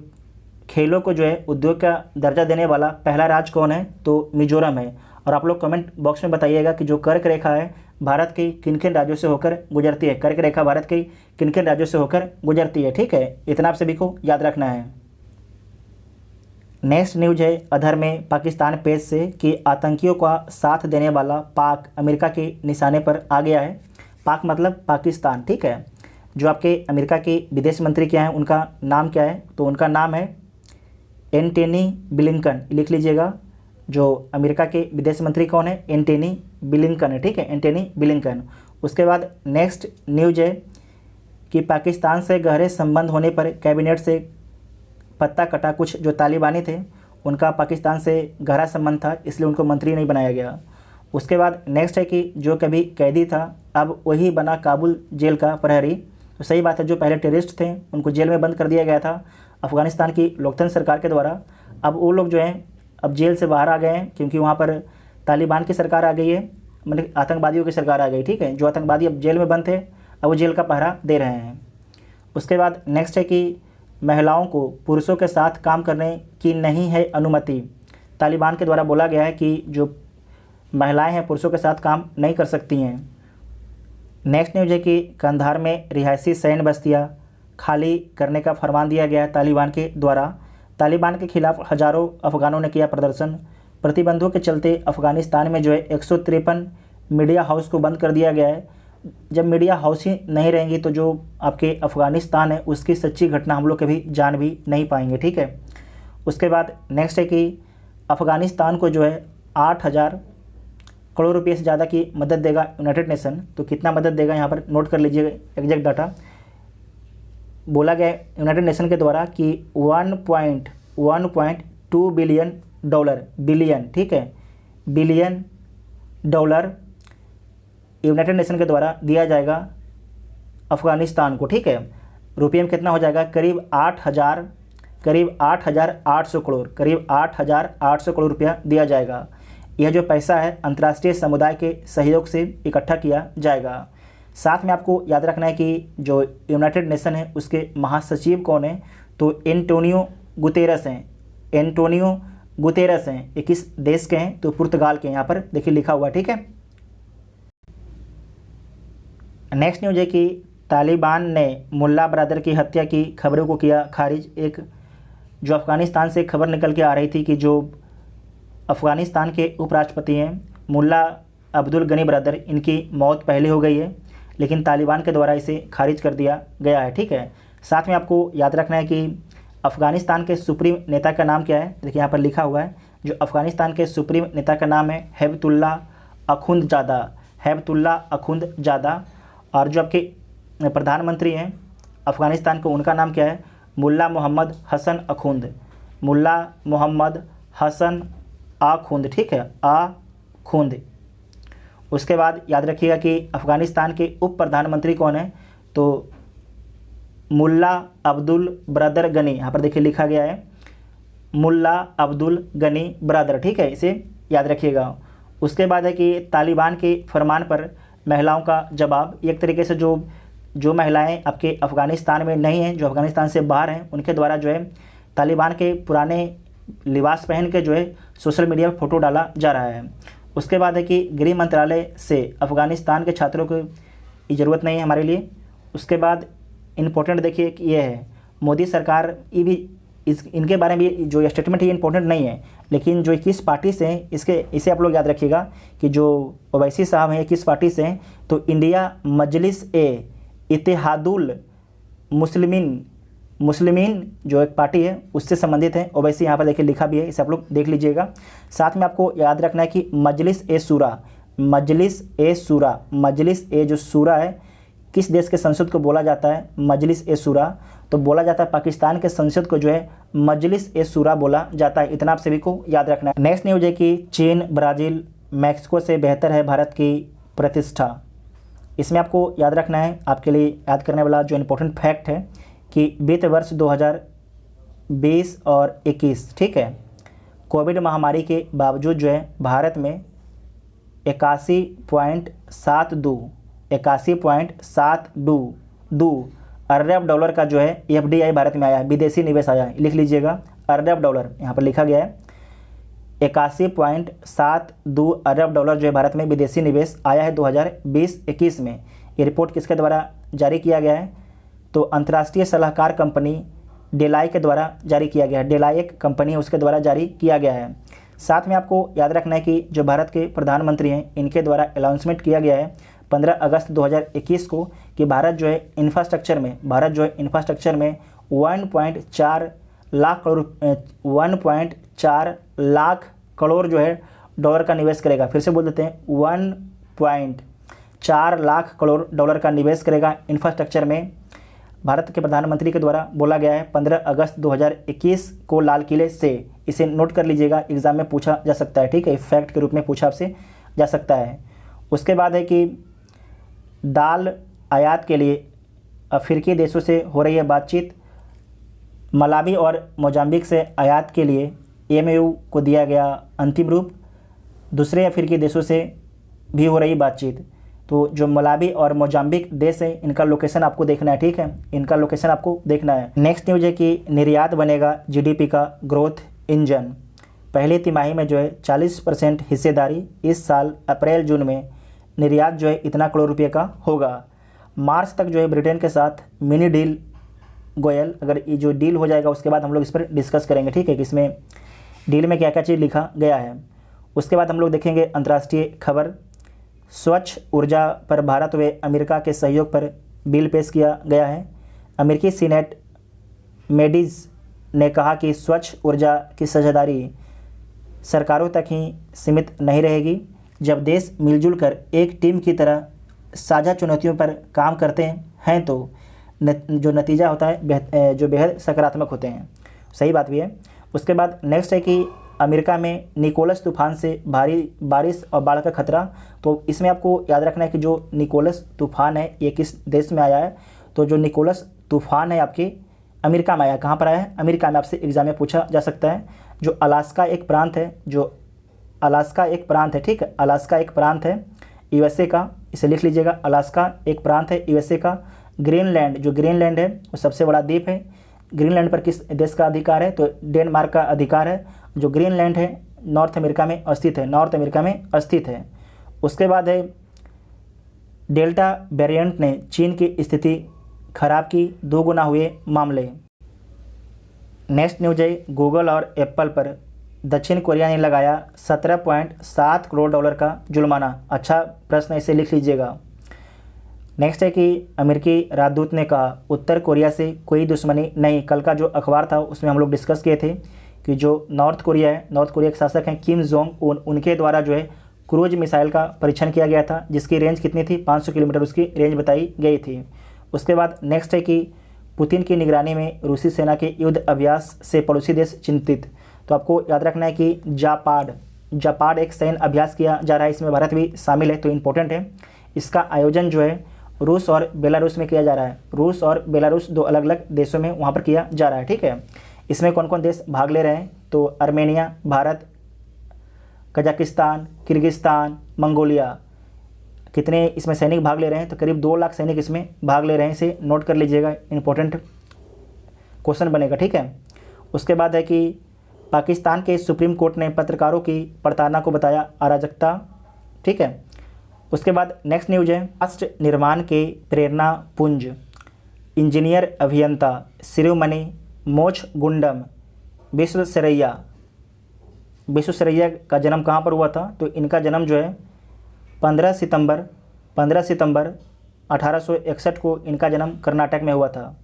खेलों को जो है उद्योग का दर्जा देने वाला पहला राज्य कौन है? तो मिजोरम है। और आप लोग कमेंट बॉक्स में बताइएगा कि जो कर्क रेखा है भारत के किन किन राज्यों से होकर गुजरती है। कर्क रेखा भारत के किन किन राज्यों से होकर गुजरती है। ठीक है, इतना आप सभी को याद रखना है। नेक्स्ट न्यूज है अधर में पाकिस्तान पेज से कि आतंकियों का साथ देने वाला पाक अमेरिका के निशाने पर आ गया है। पाक मतलब पाकिस्तान। ठीक है, जो आपके अमेरिका के विदेश मंत्री क्या हैं, उनका नाम क्या है? तो उनका नाम है एंटनी ब्लिंकन। लिख लीजिएगा, जो अमेरिका के विदेश मंत्री कौन है? एंटनी ब्लिंकन है। ठीक है, एंटनी ब्लिंकन। उसके बाद नेक्स्ट न्यूज है कि पाकिस्तान से गहरे संबंध होने पर कैबिनेट से पत्ता कटा। कुछ जो तालिबानी थे उनका पाकिस्तान से गहरा संबंध था, इसलिए उनको मंत्री नहीं बनाया गया। उसके बाद नेक्स्ट है कि जो कभी कैदी था अब वही बना काबुल जेल का प्रहरी। तो सही बात है, जो पहले टेररिस्ट थे उनको जेल में बंद कर दिया गया था अफ़गानिस्तान की लोकतंत्र सरकार के द्वारा। अब वो लोग जो हैं अब जेल से बाहर आ गए हैं, क्योंकि वहाँ पर तालिबान की सरकार आ गई है, मतलब आतंकवादियों की सरकार आ गई। ठीक है, जो आतंकवादी अब जेल में बंद थे अब वो जेल का पहरा दे रहे हैं। उसके बाद नेक्स्ट है कि महिलाओं को पुरुषों के साथ काम करने की नहीं है अनुमति। तालिबान के द्वारा बोला गया है कि जो महिलाएं हैं पुरुषों के साथ काम नहीं कर सकती हैं। नेक्स्ट न्यूज है कि कंधार में रिहायशी सैन्य बस्तियां खाली करने का फरमान दिया गया है तालिबान के द्वारा। तालिबान के खिलाफ हजारों अफगानों ने किया प्रदर्शन। प्रतिबंधों के चलते अफगानिस्तान में जो है 153 मीडिया हाउस को बंद कर दिया गया है। जब मीडिया हाउस ही नहीं रहेंगी तो जो आपके अफ़गानिस्तान है उसकी सच्ची घटना हम लोग कभी जान भी नहीं पाएंगे। ठीक है, उसके बाद नेक्स्ट है कि अफ़गानिस्तान को जो है 8,000 करोड़ रुपये से ज़्यादा की मदद देगा यूनाइटेड नेशन। तो कितना मदद देगा यहाँ पर नोट कर लीजिएगा, एग्जैक्ट डाटा बोला गया यूनाइटेड नेशन के द्वारा कि 1.2 बिलियन डॉलर, बिलियन, ठीक है, बिलियन डॉलर यूनाइटेड नेशन के द्वारा दिया जाएगा अफ़गानिस्तान को। ठीक है, रुपये में कितना हो जाएगा? करीब 8,800 करोड़, करीब 8,800 करोड़ रुपया दिया जाएगा। यह जो पैसा है अंतर्राष्ट्रीय समुदाय के सहयोग से इकट्ठा किया जाएगा। साथ में आपको याद रखना है कि जो यूनाइटेड नेशन है उसके महासचिव कौन है? तो एंटोनियो गुतेरस हैं। एंटोनियो गुतेरस हैं। ये किस देश के हैं? तो पुर्तगाल के। यहाँ पर देखिए लिखा हुआ। ठीक है, नेक्स्ट न्यूज है कि तालिबान ने मुल्ला बरादर की हत्या की खबरों को किया खारिज। एक जो अफ़गानिस्तान से खबर निकल के आ रही थी कि जो अफ़गानिस्तान के उपराष्ट्रपति हैं मुल्ला अब्दुल गनी बरादर, इनकी मौत पहले हो गई है, लेकिन तालिबान के द्वारा इसे खारिज कर दिया गया है। ठीक है, साथ में आपको याद रखना है कि अफ़गानिस्तान के सुप्रीम नेता का नाम क्या है? देखिए यहाँ पर लिखा हुआ है, जो अफ़गानिस्तान के सुप्रीम नेता का नाम है हैबतुल्ला अखुंदजादा, हैबतुल्ला अखुंदजादा। और जो आपके प्रधानमंत्री हैं अफ़गानिस्तान को, उनका नाम क्या है? मुल्ला मोहम्मद हसन अखुंद, मुल्ला मोहम्मद हसन आखुंद। ठीक है, आखुंद। उसके बाद याद रखिएगा कि अफ़गानिस्तान के उप प्रधानमंत्री कौन है? तो मुल्ला अब्दुल ब्रदर गनी। यहाँ पर देखिए लिखा गया है मुल्ला अब्दुल गनी ब्रदर। ठीक है, इसे याद रखिएगा। उसके बाद है कि तालिबान के फरमान पर महिलाओं का जवाब। एक तरीके से जो महिलाएं आपके अफ़गानिस्तान में नहीं हैं, जो अफ़गानिस्तान से बाहर हैं, उनके द्वारा जो है तालिबान के पुराने लिबास पहन के जो है सोशल मीडिया पर फ़ोटो डाला जा रहा है। उसके बाद है कि गृह मंत्रालय से अफ़गानिस्तान के छात्रों की ज़रूरत नहीं है हमारे लिए। उसके बाद इम्पोर्टेंट देखिए कि ये है मोदी सरकार, ये भी इनके बारे में जो स्टेटमेंट है ये इंपॉर्टेंट नहीं है, लेकिन जो किस पार्टी से हैं इसे आप लोग याद रखिएगा कि जो ओवैसी साहब हैं किस पार्टी से हैं? तो इंडिया मजलिस ए इत्तेहादुल मुस्लिमीन जो एक पार्टी है उससे संबंधित है ओवैसी। यहाँ पर देखिए लिखा भी है, इसे आप लोग देख लीजिएगा। साथ में आपको याद रखना है कि मजलिस ए शूरा, मजलिस ए जो शूरा है किस देश के संसद को बोला जाता है? मजलिस ए शूरा। तो बोला जाता है पाकिस्तान के संसद को जो है मजलिस ए शूरा बोला जाता है। इतना आप सभी को याद रखना है। नेक्स्ट न्यूज है कि चीन, ब्राज़ील मैक्सिको से बेहतर है भारत की प्रतिष्ठा। इसमें आपको याद रखना है, आपके लिए याद करने वाला जो इम्पोर्टेंट फैक्ट है कि वित्त वर्ष 2020 और 21, ठीक है, कोविड महामारी के बावजूद जो है भारत में 81.72 अरब डॉलर का जो है FDI भारत में आया है, विदेशी निवेश आया है। लिख लीजिएगा, अरब डॉलर यहाँ पर लिखा गया है। 81.72 अरब डॉलर जो है भारत में विदेशी निवेश आया है 2020-21 में। ये रिपोर्ट किसके द्वारा जारी किया गया है? तो अंतर्राष्ट्रीय सलाहकार कंपनी डेलाई के द्वारा जारी किया गया है। डेलाई एक कंपनी है, उसके द्वारा जारी किया गया है। साथ में आपको याद रखना है कि जो भारत के प्रधानमंत्री हैं, इनके द्वारा अनाउंसमेंट किया गया है 15 अगस्त 2021 को कि भारत जो है इंफ्रास्ट्रक्चर में 1.4 लाख करोड़ जो है डॉलर का निवेश करेगा। फिर से बोल देते हैं, 1.4 लाख करोड़ डॉलर का निवेश करेगा इंफ्रास्ट्रक्चर में। भारत के प्रधानमंत्री के द्वारा बोला गया है 15 अगस्त 2021 को लाल किले से। इसे नोट कर लीजिएगा, एग्जाम में पूछा जा सकता है, ठीक है, फैक्ट के रूप में पूछा आपसे जा सकता है। उसके बाद है कि दाल आयात के लिए अफ्रीकी देशों से हो रही है बातचीत। मलावी और मोजाम्बिक से आयात के लिए MOU को दिया गया अंतिम रूप। दूसरे अफ्रीकी देशों से भी हो रही बातचीत। तो जो मलावी और मोजाम्बिक देश है, इनका लोकेशन आपको देखना है, ठीक है, इनका लोकेशन आपको देखना है। नेक्स्ट न्यूज है कि निर्यात बनेगा GDP का ग्रोथ इंजन। पहली तिमाही में जो है 40% हिस्सेदारी इस साल अप्रैल जून में निर्यात जो है इतना करोड़ रुपये का होगा। मार्च तक जो है ब्रिटेन के साथ मिनी डील गोयल, अगर ये जो डील हो जाएगा उसके बाद हम लोग इस पर डिस्कस करेंगे, ठीक है, कि इसमें डील में क्या क्या चीज़ लिखा गया है। उसके बाद हम लोग देखेंगे अंतर्राष्ट्रीय खबर। स्वच्छ ऊर्जा पर भारत व अमेरिका के सहयोग पर बिल पेश किया गया है। अमेरिकी सीनेट मेडिज ने कहा कि स्वच्छ ऊर्जा की साझेदारी सरकारों तक ही सीमित नहीं रहेगी। जब देश मिलजुल कर एक टीम की तरह साझा चुनौतियों पर काम करते हैं तो जो नतीजा होता है जो बेहद सकारात्मक होते हैं। सही बात भी है। उसके बाद नेक्स्ट है कि अमेरिका में निकोलस तूफान से भारी बारिश और बाढ़ का खतरा। तो इसमें आपको याद रखना है कि जो निकोलस तूफान है ये किस देश में आया है? तो जो निकोलस तूफान है आपके अमेरिका में आया है। कहाँ पर आया है? अमेरिका में। आपसे एग्जाम में पूछा जा सकता है। जो अलास्का एक प्रांत है, ठीक है, अलास्का एक प्रांत है USA का, इसे लिख लीजिएगा, अलास्का एक प्रांत है USA का। ग्रीनलैंड, जो ग्रीनलैंड है वो सबसे बड़ा द्वीप है। ग्रीनलैंड पर किस देश का अधिकार है? तो डेनमार्क का अधिकार है। जो ग्रीनलैंड है नॉर्थ अमेरिका में स्थित है। उसके बाद है डेल्टा वेरिएंट ने चीन की स्थिति खराब की, 2 गुना हुए मामले। नेक्स्ट न्यूज है गूगल और एप्पल पर दक्षिण कोरिया ने लगाया 17.7 करोड़ डॉलर का जुर्माना। अच्छा प्रश्न, इसे लिख लीजिएगा। नेक्स्ट है कि अमेरिकी राजदूत ने कहा उत्तर कोरिया से कोई दुश्मनी नहीं। कल का जो अखबार था उसमें हम लोग डिस्कस किए थे कि जो नॉर्थ कोरिया के शासक हैं किम जोंग उनके द्वारा जो है क्रूज मिसाइल का परीक्षण किया गया था, जिसकी रेंज कितनी थी? 500 किलोमीटर उसकी रेंज बताई गई थी। उसके बाद नेक्स्ट है कि पुतिन की निगरानी में रूसी सेना के युद्ध अभ्यास से पड़ोसी देश चिंतित। तो आपको याद रखना है कि जापाड एक सैन्य अभ्यास किया जा रहा है, इसमें भारत भी शामिल है, तो इम्पोर्टेंट है। इसका आयोजन जो है रूस और बेलारूस में किया जा रहा है। रूस और बेलारूस 2 अलग अलग देशों में वहाँ पर किया जा रहा है, ठीक है। इसमें कौन कौन देश भाग ले रहे हैं? तो Armenia, Bharat, Kazakhstan, Kyrgyzstan, Mongolia. कितने इसमें सैनिक भाग ले रहे हैं? तो करीब 2 लाख सैनिक इसमें भाग ले रहे हैं। इसे नोट कर लीजिएगा, इंपॉर्टेंट क्वेश्चन बनेगा, ठीक है। उसके बाद है कि पाकिस्तान के सुप्रीम कोर्ट ने पत्रकारों की प्रताड़ना को बताया अराजकता, ठीक है। उसके बाद नेक्स्ट न्यूज है राष्ट्र निर्माण के प्रेरणा पुंज इंजीनियर अभियंता शिरोमणि मोक्षगुंडम विश्वेश्वरैया का जन्म कहाँ पर हुआ था? तो इनका जन्म जो है 15 सितंबर 1861 को इनका जन्म कर्नाटक में हुआ था।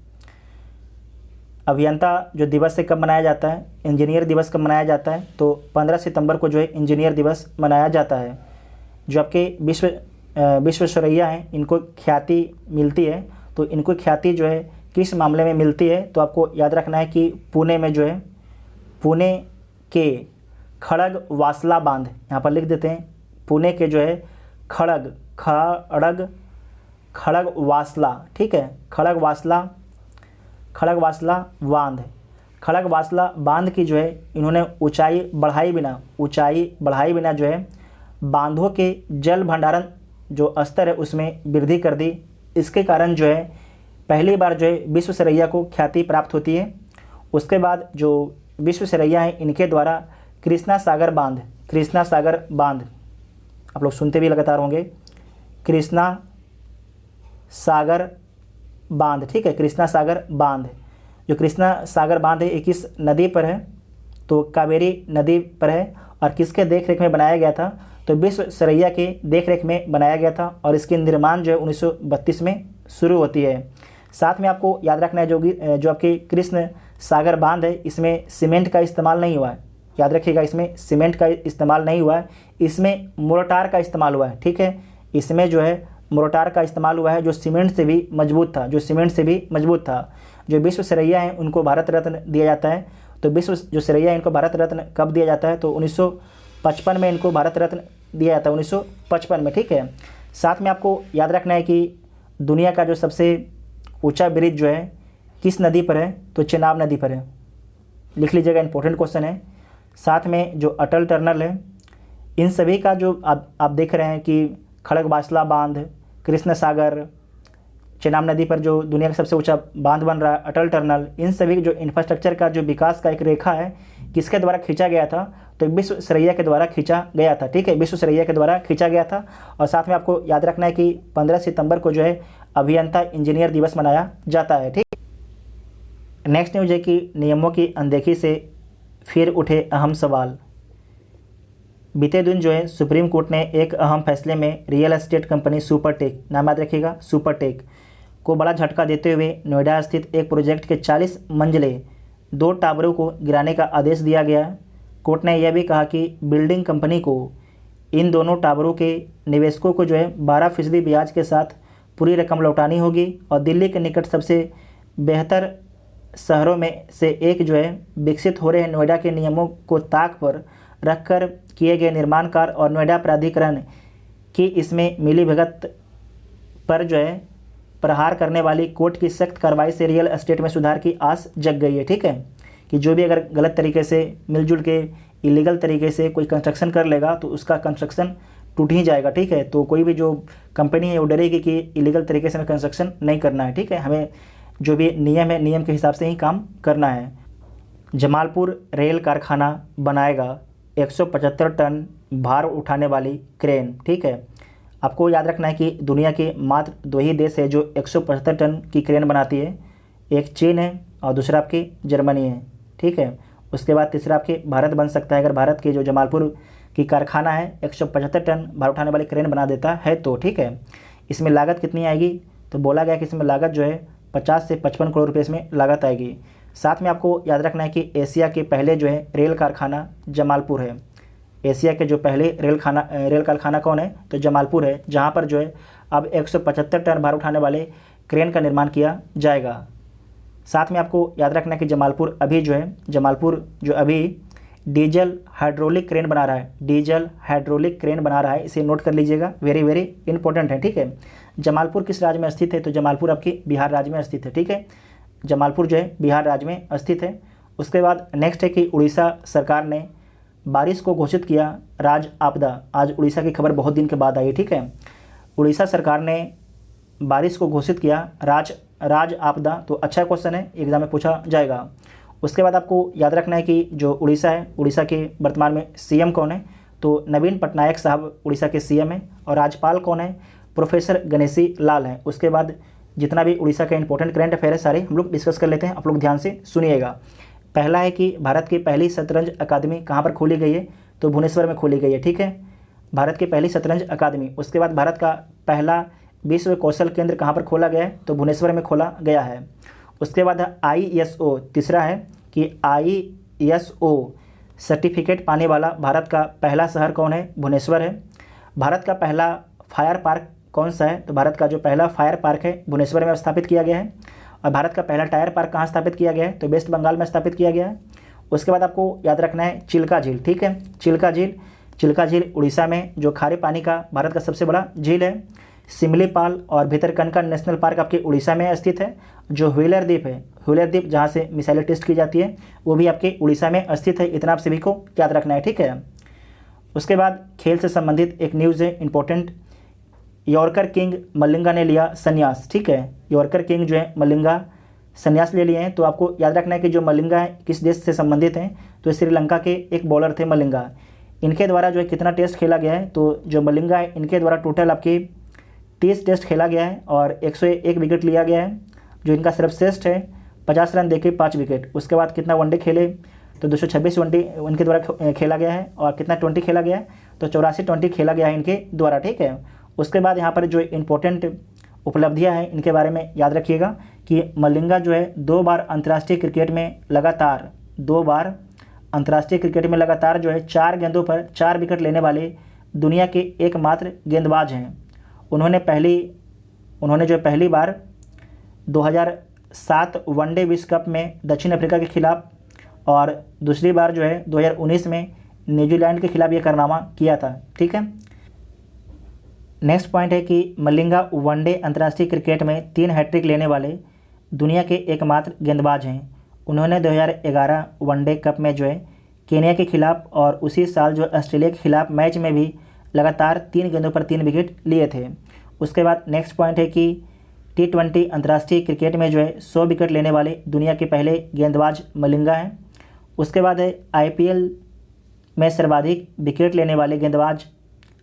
अभियंता जो दिवस से कब मनाया जाता है? इंजीनियर दिवस कब मनाया जाता है? तो 15 सितंबर को जो है इंजीनियर दिवस मनाया जाता है। जो आपके विश्वेश्वरैया हैं, इनको ख्याति मिलती है। तो इनको ख्याति जो है किस मामले में मिलती है? तो आपको याद रखना है कि पुणे में जो है पुणे के खड़ग वासला बांध, यहाँ पर लिख देते हैं पुणे के जो है खड़गवासला, ठीक है, खड़गवासला बांध की जो है इन्होंने ऊंचाई बढ़ाई बिना जो है बांधों के जल भंडारण जो स्तर है उसमें वृद्धि कर दी। इसके कारण जो है पहली बार जो है विश्वेश्वरैया को ख्याति प्राप्त होती है। उसके बाद जो विश्वेश्वरैया हैं इनके द्वारा कृष्णा सागर बांध आप लोग सुनते भी लगातार होंगे, कृष्णा सागर बांध, ठीक है, कृष्णा सागर बांध। जो कृष्णा सागर बांध है 21 नदी पर है, तो कावेरी नदी पर है और किसके देखरेख में बनाया गया था, तो विश्वेश्वरैया के देखरेख में बनाया गया था और इसकी निर्माण जो है 1932 में शुरू होती है। साथ में आपको याद रखना है जो आपकी कृष्ण सागर बांध है इसमें सीमेंट का इस्तेमाल नहीं हुआ है, याद रखिएगा, इसमें सीमेंट का इस्तेमाल नहीं हुआ है, इसमें मोर्टार का इस्तेमाल हुआ है, ठीक है, इसमें जो है मोर्टार का इस्तेमाल हुआ है जो सीमेंट से भी मजबूत था। जो विश्वेश्वरैया हैं उनको भारत रत्न दिया जाता है। तो विश्वेश्वरैया इनको भारत रत्न कब दिया जाता है, तो 1955 में इनको भारत रत्न दिया जाता है, 1955 में, ठीक है। साथ में आपको याद रखना है कि दुनिया का जो सबसे ऊंचा ब्रिज जो है किस नदी पर है, तो चेनाब नदी पर है, लिख लीजिएगा, इंपॉर्टेंट क्वेश्चन है। साथ में जो अटल टनल है, इन सभी का जो आप देख रहे हैं कि खड़गवासला बांध, कृष्ण सागर, चेनाब नदी पर जो दुनिया का सबसे ऊंचा बांध बन रहा है, अटल टनल, इन सभी जो इंफ्रास्ट्रक्चर का जो विकास का एक रेखा है किसके द्वारा खींचा गया था, तो विश्वेश्वरैया के द्वारा खींचा गया था, ठीक है, विश्वेश्वरैया के द्वारा खींचा गया था। और साथ में आपको याद रखना है कि 15 सितंबर को जो है अभियंता इंजीनियर दिवस मनाया जाता है, ठीक। नेक्स्ट न्यूज है कि नियमों की अनदेखी से फिर उठे अहम सवाल। बीते दिन जो है सुप्रीम कोर्ट ने एक अहम फैसले में रियल एस्टेट कंपनी सुपरटेक, नाम याद रखिएगा, सुपरटेक को बड़ा झटका देते हुए नोएडा स्थित एक प्रोजेक्ट के 40 मंजिले 2 टावरों को गिराने का आदेश दिया गया। कोर्ट ने यह भी कहा कि बिल्डिंग कंपनी को इन दोनों टावरों के निवेशकों को जो है 12% ब्याज के साथ पूरी रकम लौटानी होगी और दिल्ली के निकट सबसे बेहतर शहरों में से एक जो है विकसित हो रहे नोएडा के नियमों को ताक पर रखकर किए गए निर्माण कार्य और नोएडा प्राधिकरण की इसमें मिलीभगत पर जो है प्रहार करने वाली कोर्ट की सख्त कार्रवाई से रियल एस्टेट में सुधार की आस जग गई है, ठीक है, कि जो भी अगर गलत तरीके से मिलजुल के इलीगल तरीके से कोई कंस्ट्रक्शन कर लेगा तो उसका कंस्ट्रक्शन टूट ही जाएगा, ठीक है। तो कोई भी जो कंपनी है वो डरेगी कि इलीगल तरीके से हमें कंस्ट्रक्शन नहीं करना है, ठीक है, हमें जो भी नियम है नियम के हिसाब से ही काम करना है। जमालपुर रेल कारखाना बनाएगा 175 टन भार उठाने वाली क्रेन, ठीक है। आपको याद रखना है कि दुनिया के मात्र 2 ही देश है जो 175 टन की क्रेन बनाती है, एक चीन है और दूसरा आपकी जर्मनी है, ठीक है। उसके बाद तीसरा आपके भारत बन सकता है अगर भारत के जो जमालपुर की कारखाना है 175 टन भार उठाने वाली क्रेन बना देता है तो, ठीक है। इसमें लागत कितनी आएगी, तो बोला गया कि इसमें लागत जो है 50 से 55 करोड़ रुपये इसमें लागत आएगी। साथ में आपको याद रखना है कि एशिया के पहले जो है रेल कारखाना जमालपुर है। एशिया के जो पहले रेल कारखाना कौन है, तो जमालपुर है, जहां पर जो है अब 175 टन भार उठाने वाले क्रेन का निर्माण किया जाएगा। साथ में आपको याद रखना है कि जमालपुर जो अभी डीजल हाइड्रोलिक क्रेन बना रहा है, इसे नोट कर लीजिएगा, वेरी वेरी इंपॉर्टेंट है, ठीक है। जमालपुर किस राज्य में स्थित है, तो जमालपुर आपकी बिहार राज्य में स्थित है, ठीक है, जमालपुर जो है बिहार राज्य में स्थित है। उसके बाद नेक्स्ट है कि उड़ीसा सरकार ने बारिश को घोषित किया राज आपदा। आज उड़ीसा की खबर बहुत दिन के बाद आई, ठीक है। उड़ीसा सरकार ने बारिश को घोषित किया राज आपदा, तो अच्छा क्वेश्चन है, एग्जाम में पूछा जाएगा। उसके बाद आपको याद रखना है कि जो उड़ीसा है, उड़ीसा के वर्तमान में सीएम कौन है, तो नवीन पटनायक साहब उड़ीसा के सीएम हैं और राज्यपाल कौन है, प्रोफेसर गणेशी लाल हैं। उसके बाद जितना भी उड़ीसा का इंपॉर्टेंट करंट अफेयर है सारे हम लोग डिस्कस कर लेते हैं, आप लोग ध्यान से सुनिएगा। पहला है कि भारत की पहली शतरंज अकादमी कहाँ पर खोली गई है, तो भुवनेश्वर में खोली गई है, ठीक है, भारत की पहली शतरंज अकादमी। उसके बाद भारत का पहला विश्व कौशल केंद्र कहाँ पर खोला गया है, तो भुवनेश्वर में खोला गया है। उसके बाद ISO, तीसरा है कि ISO सर्टिफिकेट पाने वाला भारत का पहला शहर कौन है, भुवनेश्वर है। भारत का पहला फायर पार्क कौन सा है, तो भारत का जो पहला फायर पार्क है भुवनेश्वर में स्थापित किया गया है। और भारत का पहला टायर पार्क कहाँ स्थापित किया गया है, तो वेस्ट बंगाल में स्थापित किया गया है। उसके बाद आपको याद रखना है चिल्का झील, ठीक है, चिल्का झील चिल्का झील उड़ीसा में जो खारे पानी का भारत का सबसे बड़ा झील है। सिमलीपाल और भितरकनिका नेशनल पार्क आपके उड़ीसा में स्थित है। जो व्हीलर द्वीप है, व्हीलर द्वीप जहाँ से मिसाइलें टेस्ट की जाती है, वो भी आपके उड़ीसा में स्थित है। इतना आप सभी को याद रखना है, ठीक है। उसके बाद खेल से संबंधित एक न्यूज़ है इंपॉर्टेंट। यॉर्कर किंग मलिंगा ने लिया संन्यास, ठीक है। यॉर्कर किंग जो है मलिंगा संन्यास ले लिए हैं। तो आपको याद रखना है कि जो मलिंगा है किस देश से संबंधित हैं, तो श्रीलंका के एक बॉलर थे मलिंगा। इनके द्वारा जो है कितना टेस्ट खेला गया है, तो जो मलिंगा है इनके द्वारा टोटल आपके 30 टेस्ट खेला गया है और 101 विकेट लिया गया है। जो इनका सर्वश्रेष्ठ है 50 रन देके 5 विकेट। उसके बाद कितना वनडे खेले, तो 226 वनडे उनके द्वारा खेला गया है। और कितना 20 खेला गया है, तो 84 20 खेला गया है इनके द्वारा, ठीक है। उसके बाद यहाँ पर जो इंपॉर्टेंट उपलब्धियां हैं इनके बारे में याद रखिएगा कि मलिंगा जो है 2 बार अंतर्राष्ट्रीय क्रिकेट में लगातार 2 बार अंतर्राष्ट्रीय क्रिकेट में लगातार जो है 4 गेंदों पर 4 विकेट लेने वाले दुनिया के एकमात्र गेंदबाज हैं। उन्होंने जो पहली बार 2007 वनडे विश्व कप में दक्षिण अफ्रीका के खिलाफ और दूसरी बार जो है 2019 में न्यूजीलैंड के खिलाफ ये कारनामा किया था, ठीक है। नेक्स्ट पॉइंट है कि मलिंगा वनडे अंतर्राष्ट्रीय क्रिकेट में 3 हैट्रिक लेने वाले दुनिया के एकमात्र गेंदबाज हैं। उन्होंने 2011 वनडे कप में जो है केन्या के खिलाफ और उसी साल जो ऑस्ट्रेलिया के खिलाफ मैच में भी लगातार 3 गेंदों पर 3 विकेट लिए थे। उसके बाद नेक्स्ट पॉइंट है कि T20 अंतर्राष्ट्रीय क्रिकेट में जो है 100 विकेट लेने वाले दुनिया के पहले गेंदबाज मलिंगा हैं। उसके बाद है IPL में सर्वाधिक विकेट लेने वाले गेंदबाज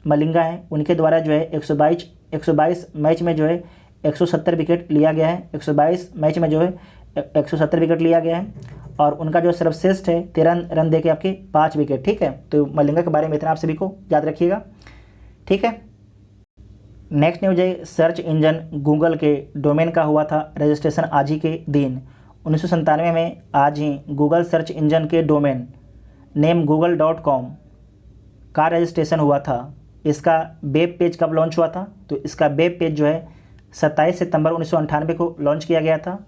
मलिंगा हैं। उनके द्वारा जो है 122 मैच में जो है 170 विकेट लिया गया है। 122 मैच में जो है 170 विकेट लिया गया है और उनका जो सर्वश्रेष्ठ है 13 रन देके आपके 5 विकेट, ठीक है। तो मलिंगा के बारे में इतना आप सभी को याद रखिएगा, ठीक है। नेक्स्ट न्यूज है सर्च इंजन गूगल के डोमेन का हुआ था रजिस्ट्रेशन आज ही के दिन। 1997 में आज ही गूगल सर्च इंजन के डोमेन नेम google.com का रजिस्ट्रेशन हुआ था। इसका वेब पेज कब लॉन्च हुआ था, तो इसका वेब पेज जो है 27 सितंबर 1998 को लॉन्च किया गया था।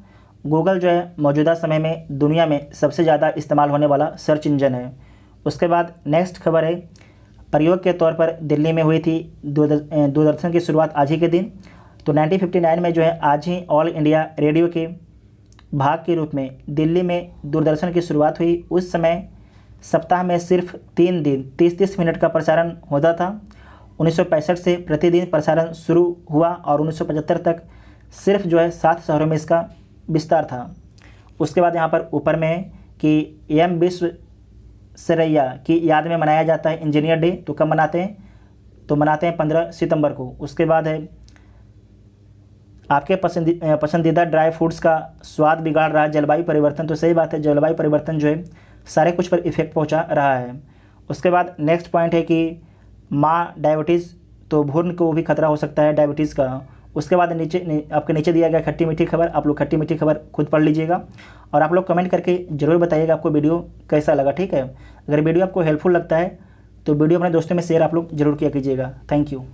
गूगल जो है मौजूदा समय में दुनिया में सबसे ज़्यादा इस्तेमाल होने वाला सर्च इंजन है। उसके बाद नेक्स्ट खबर है प्रयोग के तौर पर दिल्ली में हुई थी दूरदर्शन की शुरुआत आज ही के दिन। तो 1959 में जो है आज ही ऑल इंडिया रेडियो के भाग के रूप में दिल्ली में दूरदर्शन की शुरुआत हुई। उस समय सप्ताह में सिर्फ 3 दिन 30-30 मिनट का प्रसारण होता था। 1965 से प्रतिदिन प्रसारण शुरू हुआ और 1975 तक सिर्फ जो है 7 शहरों में इसका विस्तार था। उसके बाद यहाँ पर ऊपर में है कि एम विश्वेश्वरैया की याद में मनाया जाता है इंजीनियर डे। तो कब मनाते हैं, तो मनाते हैं 15 सितंबर को। उसके बाद है आपके पसंदीदा ड्राई फ्रूट्स का स्वाद बिगाड़ रहा है जलवायु परिवर्तन। तो सही बात है, जलवायु परिवर्तन जो है सारे कुछ पर इफेक्ट पहुंचा रहा है। उसके बाद नेक्स्ट पॉइंट है कि माँ डायबिटीज़, तो भ्रूण को भी खतरा हो सकता है डायबिटीज़ का। उसके बाद आपके नीचे दिया गया खट्टी मीठी खबर, आप लोग खट्टी मीठी खबर खुद पढ़ लीजिएगा और आप लोग कमेंट करके ज़रूर बताइएगा आपको वीडियो कैसा लगा, ठीक है। अगर वीडियो आपको हेल्पफुल लगता है तो वीडियो अपने दोस्तों में शेयर आप लोग जरूर किया कीजिएगा। Thank you.